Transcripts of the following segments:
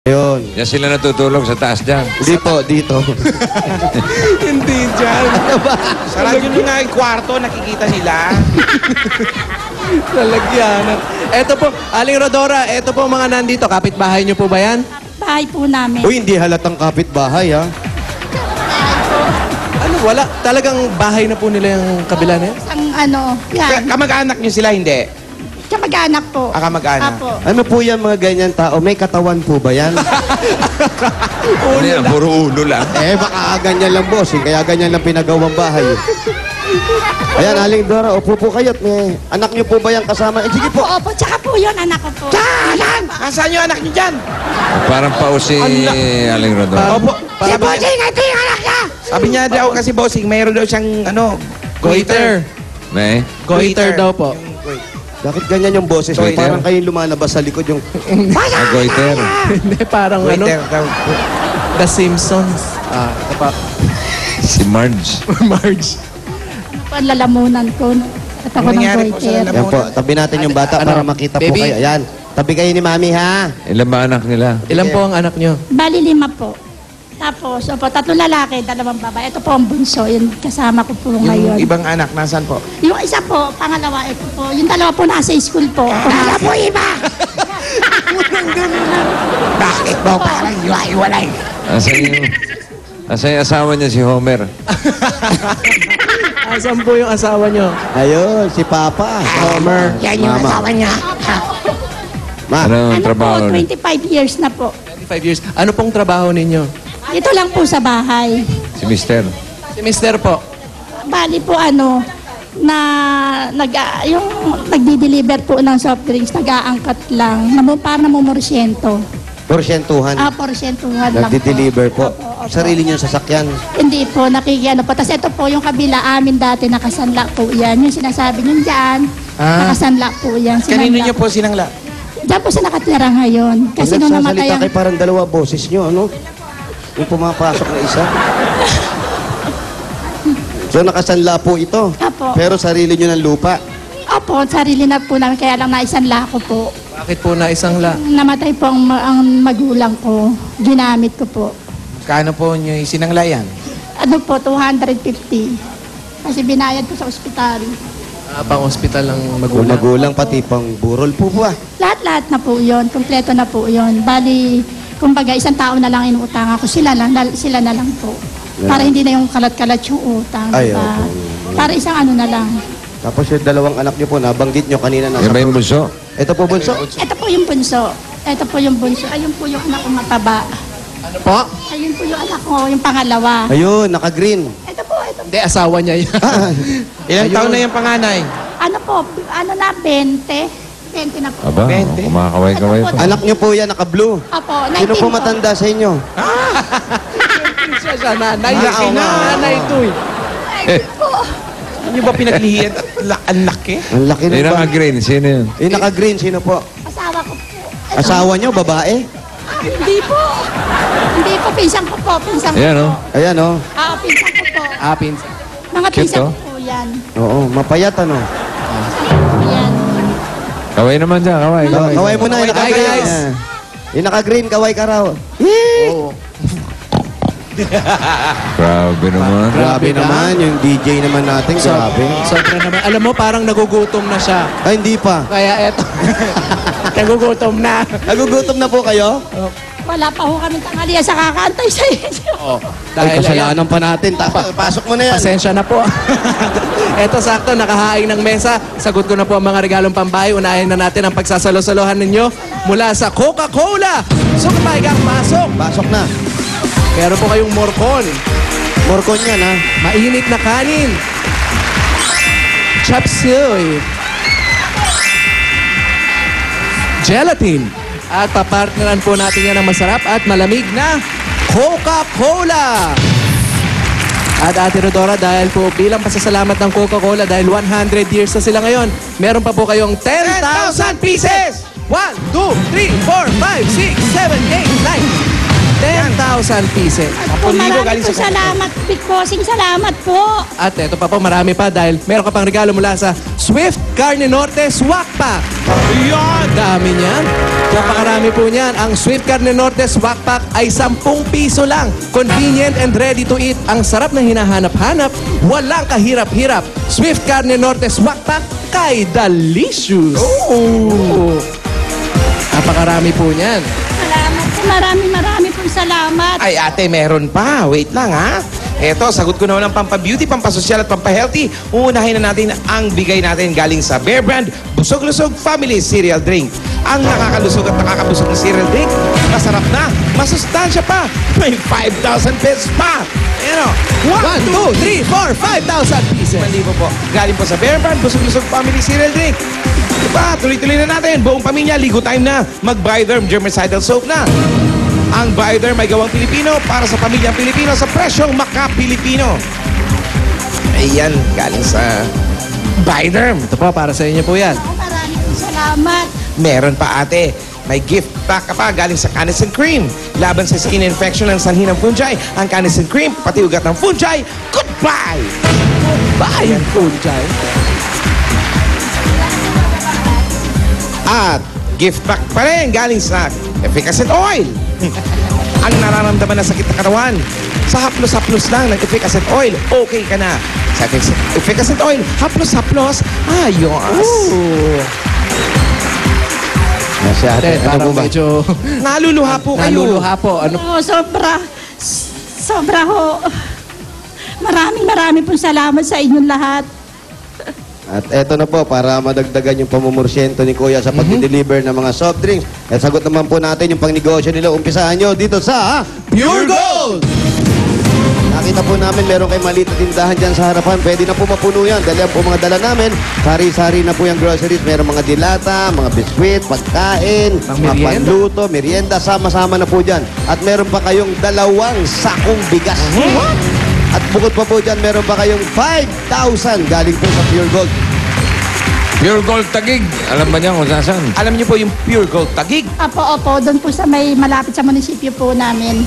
Yun. Diyan sila natutulog sa taas dyan. Hindi po, dito. Hindi dyan. Sarado nyo nga yung kwarto, nakikita nila. Lalagyan. Eto po, Aling Rodora, eto po mga nandito. Kapitbahay niyo po ba yan? Bahay po namin. Uy, hindi halatang kapitbahay, ha? Ano, wala. Talagang bahay na po nila yung kabila na yan? Ang ano, yan. Kamag-anak nyo sila, hindi? Kamag-anak po. Kamag-anak. Apo. Ano po yan mga ganyan tao? May katawan po ba yan? Ano yan? Puro ulo lang. Baka ganyan lang, boss. Kaya ganyan lang pinagawang bahay. Ayan, Aling Dora, upo po kayo. May anak niyo po ba yan kasama? Sige po. Opo, tsaka po yun, anak ko po. Saan? Nasaan yung anak nyo dyan? Parang pausi Aling Rodon. Opo. Si Bossing, ito yung anak niya! Sabi niya daw kasi bossing, mayroon daw siyang, Goiter. May? Goiter daw po. Bakit ganyan yung boses mo? Goiter. Parang kayo lumalabas sa likod yung... Goiter. Hindi, parang ano, Goiter daw. The Simpsons. Ito pa. Si Marge. Marge. Ano po ang lalamunan ko? At ako ng Nangyari po sa goiter. lalamunan. Yan po, tabi natin yung bata Ano? para makita po Baby? kayo. Ayan, tabi kayo ni Mami, ha? Ilan ba anak nila? Ilan po ang anak niyo? Bali 5 po. Tapos, opo, 3 lalaki, 2 babae. Ito po ang bunso, yun kasama ko po Yung ngayon. ibang anak, nasaan po? Yung isa po, pangalawa, ito po. Yung 2 po nasa school po. Pangalawa po iba! Bakit mo parang iwalay? Asan yung asawa niya si Homer? Asan po yung asawa niyo? Ayun, si Papa. Homer. Yan yung asawa niya. Ma, Ano ang Ano trabaho po, niya? 25 years na po. 25 years. Ano pong trabaho ninyo? Ito lang po sa bahay. Si Mister. Si Mister po. Bali po ano, na yung nagdi-deliver po ng soft drinks, nag-aangkat lang. Para namumorsyento. porsyentuhan. Porsyentuhan lang po. Nagdi-deliver po. Opo, opo. Sarili niyo sasakyan. Hindi po, nakikiano po. Tapos ito po, yung kabila amin dati, nakasanla po yan. Yung sinasabi nyo dyan, nakasanla po yan. Kanino Sinanla niyo po sinangla? Diyan po siya nakatira ngayon. Kasi Pag nung nagsasalita namatay ang... kayo, parang dalawa boses niyo, ano? Yung pumapasok na isa. So, nakasanla po ito. Apo. Pero sarili niyo ng lupa. Opo, sarili na po namin, kaya lang naisanla ko po. Bakit po na isang la? Namatay po ang magulang ko. Ginamit ko po. Kano po niyo sinangla yan? Ano po, 250. Kasi binayad ko sa ospital. Pang hospital ng Kung magulang. magulang, pati pang burol po ba? Lahat-lahat na po yun. Kompleto na po yun. Bali, kumbaga, isang tao na lang inuutangan ko. Sila na lang po. Para hindi na yung kalat-kalat yung utang. Ay, Diba? opo. Para isang ano na lang. Tapos yung dalawang anak niyo po, nabanggit niyo kanina nasa... Yan ba yung bunso? Ito po, bunso. Ito po yung bunso. Ito po yung bunso. Ayun po yung anak ko mataba. Ano po? Ayun po yung anak ko, yung pangalawa. Ayun, naka-green. Ito po, ito. Hindi, asawa niya yan. Ilang Ayun. taon na yung panganay? Ano po, ano na, 20? 20 na po. Aba, 20. kumakaway-kaway pa. Anak niyo po yan, naka-blue. Opo, 19 Sino po matanda sa inyo? Siya, nanay. Laki na. Nanay to eh. Ano ba pinaglihiyan at ang laki? Ang laki Yung ng ba? naka-green, sino yun? Yung naka-green, sino po? Asawa ko po. Asawa niyo, babae? Hindi po. Hindi po, pinsan ko po. Pinsan ko Ayan, po. oh. Ayan, oh. Pinsan ko po. Pinsan. Mga Cute, pinsan oh. ko po yan. Oo, mapayat, ano? Yan. Kaway naman dyan, kaway. Kaway mo na, yung Kaway, naka-green. guys. Yung naka-green, kaway ka raw. Oo. Grabe naman. Grabe naman, yung DJ naman natin, grabe. Sobra naman. Alam mo, parang nagugutom na siya. Ay, hindi pa. Kaya eto. Nagugutom na. Nagugutom na po kayo? Wala pa ho kami tanghalian sa kakantay sa inyo. Ay, kasalanan pa natin. Pasok mo na yan. Pasensya na po. Eto sakto, nakahaing ng mesa. Sagot ko na po ang mga regalong pambahay. Unahin na natin ang pagsasalo-salohan ninyo mula sa Coca-Cola. So kapag kang pasok, Pasok na. meron po kayong morcon, Morcon yan, ha? mainit na kanin, chop suey, gelatin, at papartneran po natin yan ng masarap at malamig na Coca-Cola. At Ate Rodora, dahil po bilang pasasalamat ng Coca-Cola, dahil 100 years na sila ngayon, meron pa po kayong 10,000 pieces! 1, 2, 3, 4, 5, 6, 7, 8, 9. pieces. Po, 10,000 marami galing po sa salamat, Big Bossing. Salamat po. At eto pa po, marami pa dahil meron ka pang regalo mula sa Swift Carne Norte Swak Pack. Yan! Dami niyan. Napakarami po niyan. Ang Swift Carne Norte Swak Pack ay 10 piso lang. Convenient and ready to eat. Ang sarap na hinahanap-hanap. Walang kahirap-hirap. Swift Carne Norte Swak Pack kay Delicious. Oh! Napakarami po niyan. Salamat po. Marami po salamat. Ay ate, meron pa. Wait lang ha. Eto, sagot ko naman ang pampabeauty, pampasosyal at pampahealthy. Uunahin na natin ang bigay natin galing sa Bear Brand Busog-Lusog Family Cereal Drink. Ang nakakalusog at nakakabusog ng cereal drink, masarap na, masustansya pa, may 5,000 pesos pa. Ayan o. 1, 2, 3, 4, 5,000 pieces. Malibo po. Galing po sa Bear Brand Busog-Lusog Family Cereal Drink. Diba, tuloy-tuloy na natin. Buong pamilya, ligo time na. Mag-Bioderm Germicidal Soap na. Ang Bioderm may gawang Pilipino para sa pamilyang Pilipino sa presyong maka-Pilipino. Ayan, galing sa Bioderm. Ito po, para sa inyo po yan. Marami po salamat. Meron pa ate. May gift pack ka pa galing sa Canesten Cream. Laban sa skin infection ng sanhi ng fungi. Ang Canesten Cream, pati ugat ng fungi. Goodbye! Bayan po dyan. At gift pack pa rin galing sa Efficacent Oil. Ang nararamdaman na sakit na katawan, sa haplos-haplos lang ng Efficacent Oil, okay ka na. Sa Efficacent Oil, haplos-haplos, ayos. Kasi ate, Ate, ano po parang ba? medyo Naluluha po kayo. naluluha po. Ano Oo, sobra ho. Marami po salamat sa inyong lahat. At eto na po, para madagdagan yung pamumursyento ni Kuya sa pag-deliver ng mga soft drinks. At sagot naman po natin yung pangnegosyo nila. Umpisahan nyo dito sa Pure Gold! Nakita po namin meron kayong maliit na tindahan dyan sa harapan. Pwede na po mapuno yan. Dali po mga dala namin. Sari-sari na po yung groceries. Meron mga dilata, mga biskwit, pagkain, Pang mga merienda. panluto, merienda. Sama-sama na po dyan. At meron pa kayong 2 sakong bigas. At bukod pa po dyan, meron pa kayong 5,000 galing po sa Pure Gold. Pure Gold Tagig. Alam ba niya kung saan? Alam niyo po yung Pure Gold Tagig. Opo, doon po sa may malapit sa munisipyo po namin.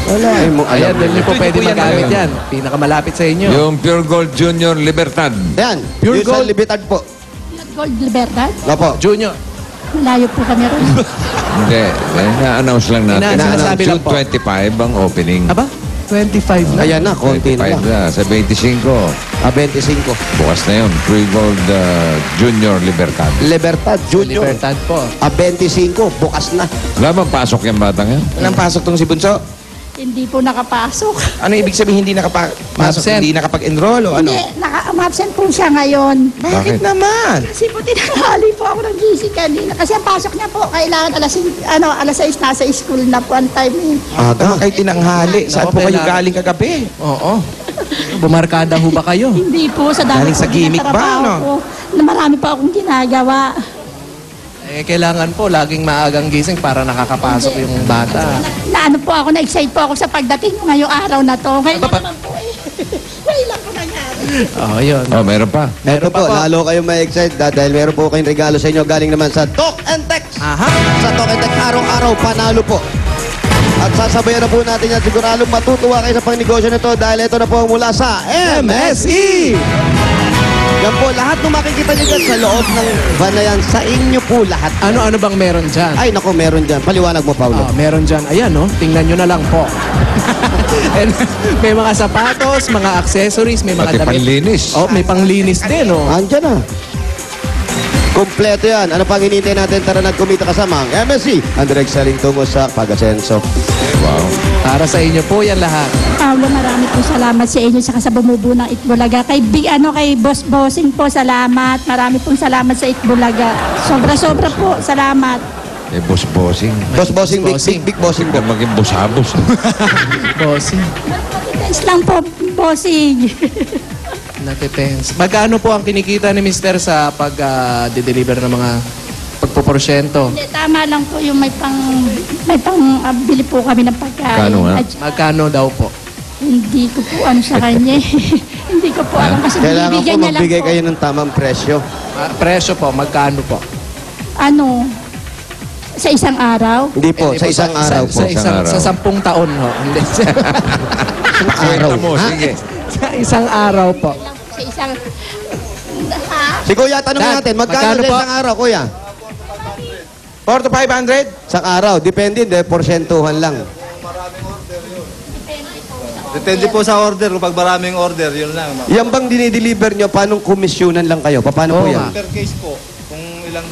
Wala. Ay, mo, Ayan, alam. dahil niyo po Ito, pwede ito po yan, magamit ayun. yan. Pinakamalapit sa inyo. Yung Pure Gold Junior Libertad. Ayan, Pure yung sa Gold. Libertad po. Gold Libertad. Opo. Junior. Malayo po kami ron. Hindi. Na-announce lang natin. Ina-sinasabi lang June po. 25 ang opening. Aba? 25 na. Ayan na, konti na 25 lang. na. Sa 25. 25. Bukas na yun. Pure Gold Junior Libertad. Libertad, Junior. Libertad po. 25, bukas na. Wala bang pasok yung batang yan? Walang pasok tong si Bunso. Hindi po nakapasok. Ano ibig sabihin hindi nakapasok? Absent. Hindi nakapag-enroll o ano? Hindi, umabsent po siya ngayon. Bakit Bakit? naman? Kasi po tinanghali po ako ng GC kanina. Kasi ang pasok niya po, kailangan alas 6 nasa school na po ang time eh. Tama kayo tinanghali. Saan po kayo kailangan. galing kagabi? Oo. Bumarkada ho ba kayo? Hindi po, sa dami Galing sa po gimmick ba, trabaho no? ko, na marami pa akong ginagawa. Eh, kailangan po laging maagang gising para nakakapasok yung bata. Naano po ako, na-excite po ako sa pagdating mo ngayong araw na to. Ngayon Ano ba? naman po eh. Ngayon lang po nangyari. Oo, yun. Oh, meron pa. Meron pa po, po. lalo kayong ma-excite dahil meron po kayong regalo sa inyo galing naman sa Talk and Text. Aha. Sa Talk and Text, araw-araw, panalo po. At sasabayan na po natin yan. Siguradong matutuwa kayo sa pangnegosyo nito dahil ito na po ang mula sa MSE. Yan po, lahat ng makikita nyo dyan sa loob ng van na yan, sa inyo po lahat. Ano bang meron dyan? Ay, naku, meron dyan. Paliwanag mo, Paulo. Meron dyan. Ayan, no? Tingnan nyo na lang po. And may mga sapatos, mga accessories, may mga Pati panlinis. Oh, may panglinis din, oh. Andyan na. Kompleto yan. Ano pang hinihintay natin? Tara nagkumita kasama ang MSC. Ang direct selling tungo sa pag-asenso. Wow. Para sa inyo po yan lahat. Paulo, marami po salamat sa inyo saka sa bumubuo ng Itbulaga. Kay Boss Bossing po, salamat. Marami pong salamat sa Itbulaga. Sobra-sobra po, salamat. Eh, boss-bossing. Bossing, Bossing. big bossing Huwag po. maging busabos. Bossing. Thanks lang po, Bossing. Natipens. Magkano po ang kinikita ni Mister sa pag-deliver ng mga pagpoporsyento? Hindi, tama lang po yung may pang bili po kami ng pagkain. Kano nga? At Magkano daw po? hindi ko po ano sa kanya. Hindi ko po alam kasi Kailangan po binibigyan niya lang magbigay po. kayo ng tamang presyo. Presyo po, magkano po? Ano, Sa isang araw? Hindi po, Hindi sa po, isang araw po. Sa 10 taon ho. Hindi. Isang araw. Kwenta mo, Ha? sige. Sa isang araw po. Sa isang... Ha? Si Kuya, tanong Dad, natin, magkano magkano sa po? isang araw, Kuya? 4 to 500? Isang araw, depende, hindi, porsyentuhan lang. Depende po sa order. Kung pag maraming order, yun lang. Yan bang dinideliver nyo, paano komisyonan lang kayo? Paano po Oo yan? Per case po. Kung ilang